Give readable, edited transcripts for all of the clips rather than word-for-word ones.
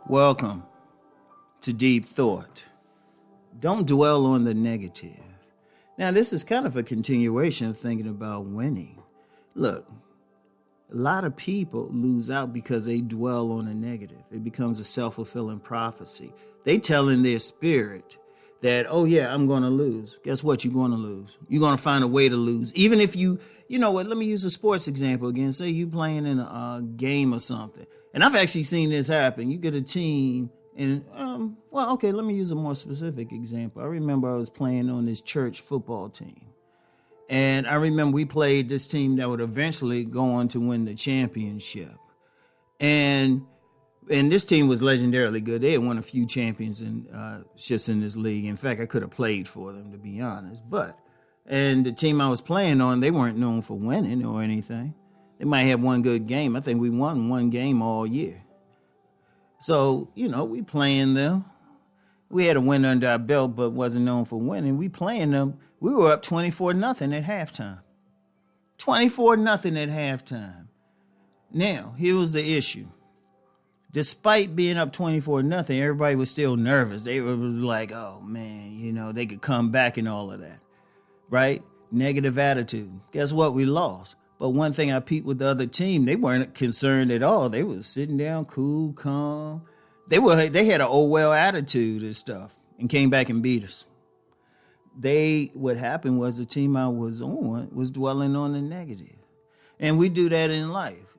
Welcome to Deep Thought. Don't dwell on the negative. Now, this is kind of a continuation of thinking about winning. Look, a lot of people lose out because they dwell on the negative. It becomes a self-fulfilling prophecy. They tell in their spirit that, oh yeah, I'm going to lose. Guess what? You're going to lose. You're going to find a way to lose. Even if you know what, let me use a sports example again. Say you playing in a game or something. And I've actually seen this happen. You get a team and, let me use a more specific example. I remember I was playing on this church football team. And I remember we played this team that would eventually go on to win the championship. And this team was legendarily good. They had won a few championships in this league. In fact, I could have played for them, to be honest. And the team I was playing on, they weren't known for winning or anything. They might have one good game. I think we won one game all year. So, we playing them. We had a win under our belt, but wasn't known for winning. We playing them. We were up 24-0 at halftime. 24-0 at halftime. Now, here was the issue. Despite being up 24-0, everybody was still nervous. They were like, oh, man, they could come back and all of that, right? Negative attitude. Guess what? We lost. But one thing I peeped with the other team, they weren't concerned at all. They was sitting down, cool, calm. They had an oh well attitude and stuff and came back and beat us. What happened was the team I was on was dwelling on the negative. And we do that in life,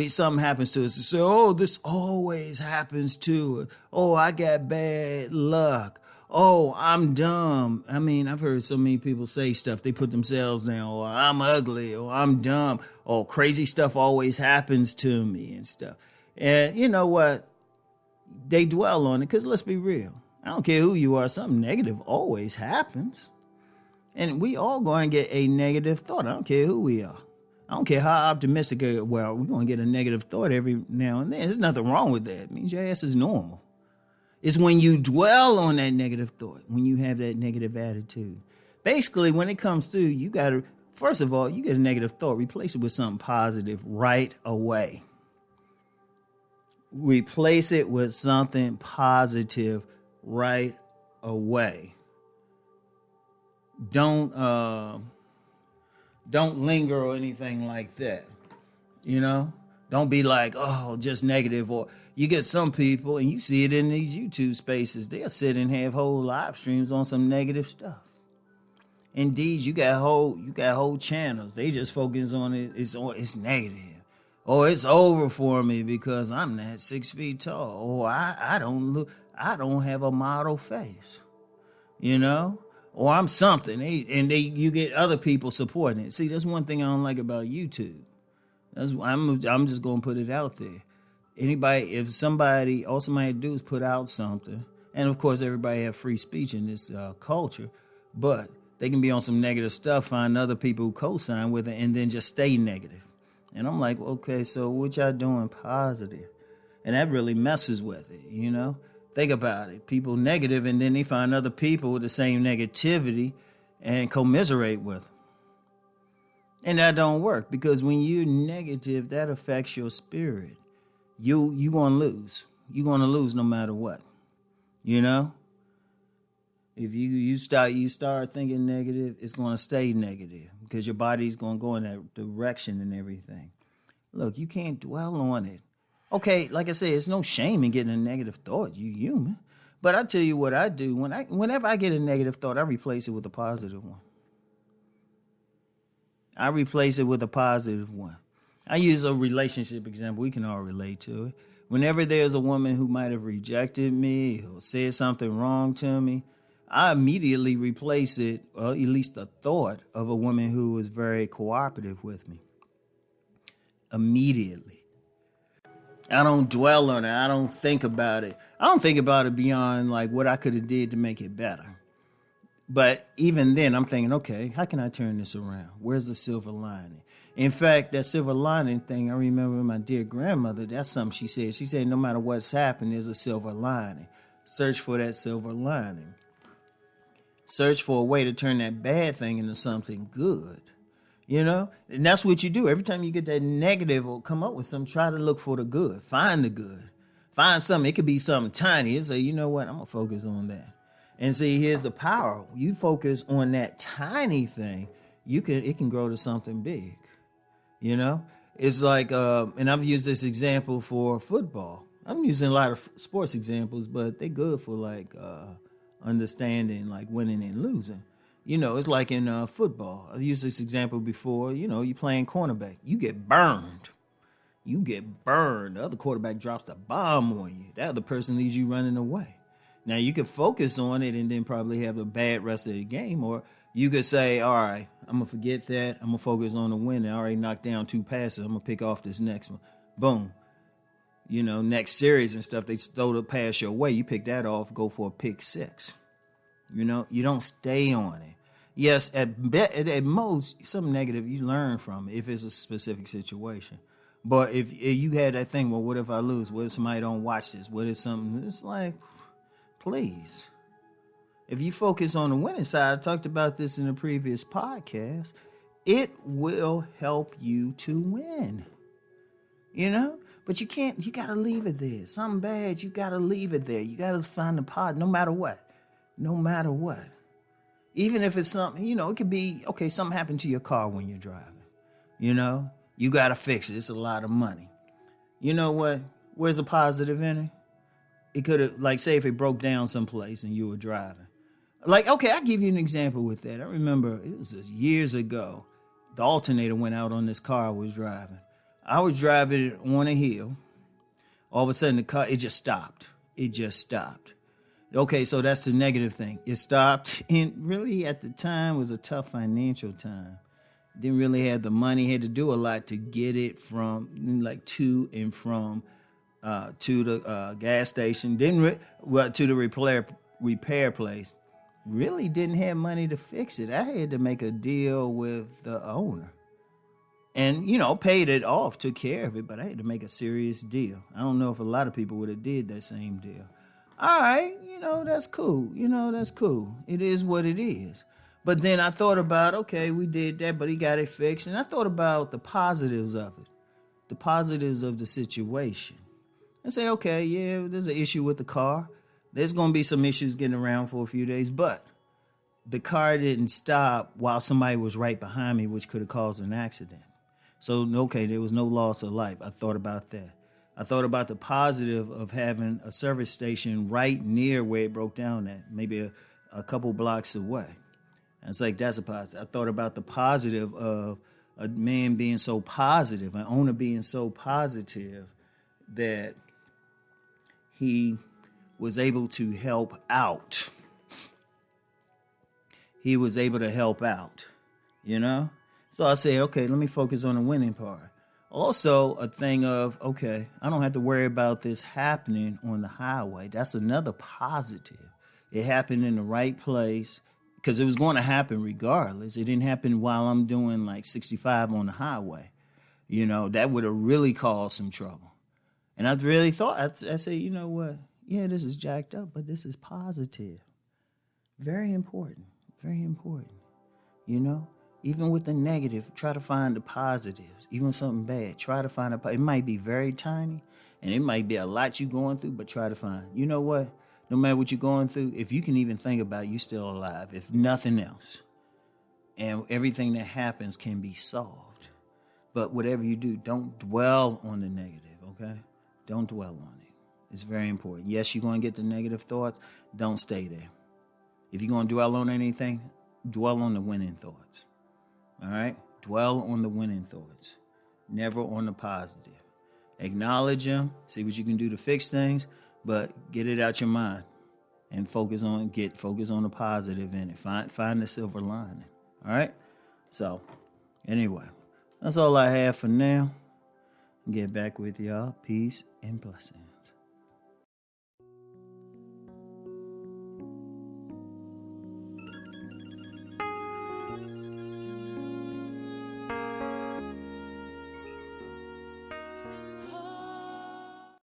something happens to us and say, oh, this always happens to us. Oh, I got bad luck. Oh, I'm dumb. I mean, I've heard so many people say stuff. They put themselves down, or I'm ugly, or I'm dumb, or crazy stuff always happens to me and stuff. And you know what? They dwell on it because let's be real. I don't care who you are. Something negative always happens. And we all going to get a negative thought. I don't care who we are. I don't care how optimistic we are. We're going to get a negative thought every now and then. There's nothing wrong with that. It means your ass is normal. It's when you dwell on that negative thought, when you have that negative attitude. Basically, when it comes through, you got to, first of all, you get a negative thought, replace it with something positive right away. Replace it with something positive right away. Don't linger or anything like that. Don't be like, oh, just negative. Or you get some people, and you see it in these YouTube spaces, they'll sit and have whole live streams on some negative stuff. Indeed, you got whole channels. They just focus on it. It's negative. Oh, it's over for me because I'm not 6 feet tall. Oh, I don't have a model face, or I'm something. You get other people supporting it. See, that's one thing I don't like about YouTube. I'm just gonna put it out there. All somebody do is put out something, and of course everybody have free speech in this culture, but they can be on some negative stuff, find other people who co-sign with it, and then just stay negative. And I'm like, okay, so what y'all doing positive? And that really messes with it, Think about it. People negative, and then they find other people with the same negativity and commiserate with them. And that don't work, because when you're negative, that affects your spirit. You're going to lose. You're going to lose no matter what. If you start thinking negative, it's going to stay negative because your body's going to go in that direction and everything. Look, you can't dwell on it. Okay, like I said, it's no shame in getting a negative thought. You're human. But I tell you what I do. Whenever I get a negative thought, I replace it with a positive one. I use a relationship example. We can all relate to it. Whenever there's a woman who might have rejected me or said something wrong to me, I immediately replace it, or at least the thought of a woman who was very cooperative with me. Immediately. I don't dwell on it. I don't think about it. I don't think about it beyond like what I could have did to make it better. But even then, I'm thinking, okay, how can I turn this around? Where's the silver lining? In fact, that silver lining thing, I remember my dear grandmother, that's something she said. She said, no matter what's happened, there's a silver lining. Search for that silver lining. Search for a way to turn that bad thing into something good. And that's what you do. Every time you get that negative or come up with something, try to look for the good. Find the good. Find something. It could be something tiny. And say, you know what? I'm gonna focus on that. And see, here's the power. You focus on that tiny thing, it can grow to something big. You know, it's like, and I've used this example for football. I'm using a lot of sports examples, but they're good for like understanding like winning and losing. You know, it's like in football. I've used this example before. You know, you playing cornerback, you get burned. You get burned. The other quarterback drops the bomb on you. That other person leaves you running away. Now, you could focus on it and then probably have a bad rest of the game. Or you could say, all right, I'm going to forget that. I'm going to focus on the win. I already knocked down 2 passes. I'm going to pick off this next one. Boom. You know, next series and stuff, they throw the pass your way. You pick that off, go for a pick 6. You know, you don't stay on it. Yes, at most, something negative you learn from it if it's a specific situation. But if you had that thing, well, what if I lose? What if somebody don't watch this? What if something, it's like, please. If you focus on the winning side, I talked about this in a previous podcast, it will help you to win. You know? But you got to leave it there. Something bad, you got to leave it there. You got to find the pod no matter what. No matter what. Even if it's something, you know, it could be, okay, something happened to your car when you're driving. You know? You got to fix it. It's a lot of money. You know what? Where's the positive in it? It could have, like, say if it broke down someplace and you were driving. Like, okay, I'll give you an example with that. I remember it was years ago. The alternator went out on this car I was driving. I was driving it on a hill. All of a sudden, the car, it just stopped. It just stopped. Okay, so that's the negative thing. It stopped. And really, at the time, was a tough financial time. Didn't really have the money. Had to do a lot to get it from, like, to and from to the gas station. To the repair place. Really didn't have money to fix it. I had to make a deal with the owner. And, you know, paid it off, took care of it, but I had to make a serious deal. I don't know if a lot of people would have did that same deal. All right, you know, that's cool. You know, that's cool. It is what it is. But then I thought about, okay, we did that, but he got it fixed. And I thought about the positives of it, the positives of the situation. I say, okay, yeah, there's an issue with the car. There's going to be some issues getting around for a few days, but the car didn't stop while somebody was right behind me, which could have caused an accident. So, okay, there was no loss of life. I thought about that. I thought about the positive of having a service station right near where it broke down at, maybe a couple blocks away. And it's like, that's a positive. I thought about the positive of a man being so positive, an owner being so positive that he was able to help out. He was able to help out, you know? So I said, okay, let me focus on the winning part. Also, a thing of, okay, I don't have to worry about this happening on the highway. That's another positive. It happened in the right place because it was going to happen regardless. It didn't happen while I'm doing like 65 on the highway. You know, that would have really caused some trouble. And I really thought, I said, you know what? Yeah, this is jacked up, but this is positive. Very important. Very important. You know? Even with the negative, try to find the positives. Even something bad, try to find it might be very tiny, and it might be a lot you're going through, but try to find. You know what? No matter what you're going through, if you can even think about it, you're still alive, if nothing else. And everything that happens can be solved. But whatever you do, don't dwell on the negative, okay? Don't dwell on it. It's very important. Yes, you're going to get the negative thoughts. Don't stay there. If you're going to dwell on anything, dwell on the winning thoughts. All right? Dwell on the winning thoughts. Never on the positive. Acknowledge them. See what you can do to fix things, but get it out your mind and focus on the positive in it. Find the silver lining. All right? So, anyway, that's all I have for now. Get back with y'all. Peace and blessings.